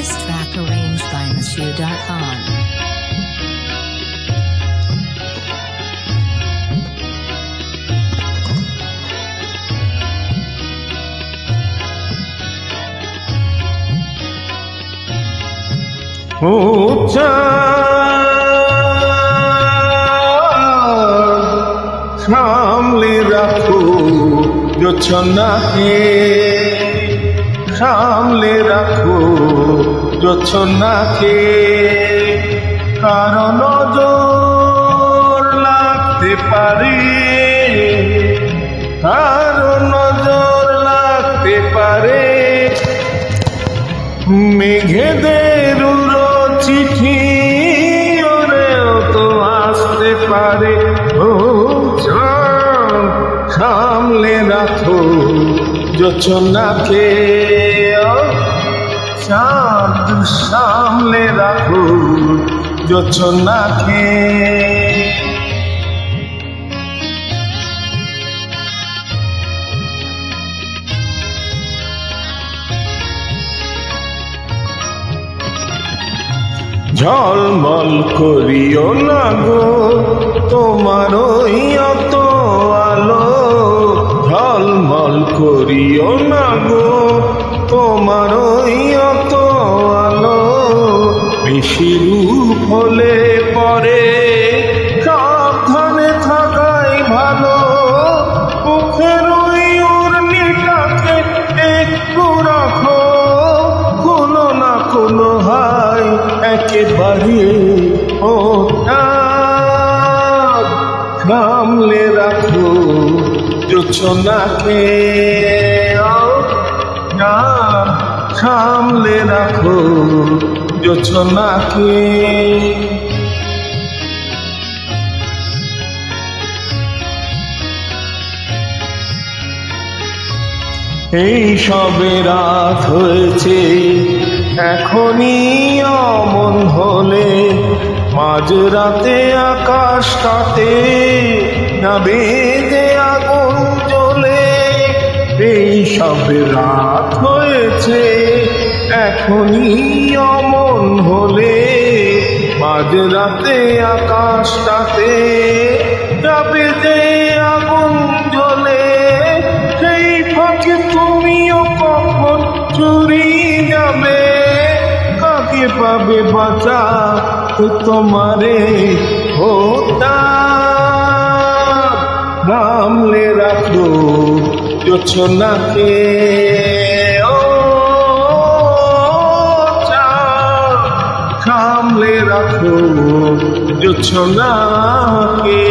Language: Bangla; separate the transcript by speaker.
Speaker 1: This track arranged by Monsieur.on.
Speaker 2: সামলে রাখো জোছনাকে, সামলে রাখো জোছনাকে, কারণ নজর লাগতে পারে, কারণ নজর লাগতে পারে, মেঘেদের চিঠি ওরেও তো আসতে পারে। ও সামলে রাখো জোছনাকে, সামলে রাখো জোছনাকে। ঝলমল করিও না গো তোমার ওই অত আলো, ঝলমল করিও না গো তোমার ওই অত আলো, বেশি রূপ হলে পরে সাবধানে থাকাই ভালো, মুখের ওই উর্মিটাকে একটু রাখো, কোনো না কোনো হাই একেবারে ওটা সামলে রাখো জোছনাকে, সামলে রাখো জোছনাকে। এই সবে রাত হয়েছে এখনই অমন হলে, মাঝরাতে আকাশটাতে যাবে যে আগুন জ্বলে। এই সবে রাত হয়েছে এখনই অমন হলে, মাঝরাতে আকাশটাতে যাবে যে আগুন জ্বলে। সেই ফাঁকে তুমিও কখন চুরি যাবে, কাকে পাবে বাঁচা তো তোমারে হোতা, সামলে রাখো জোছনাকে, সামলে রাখো জোছনাকে।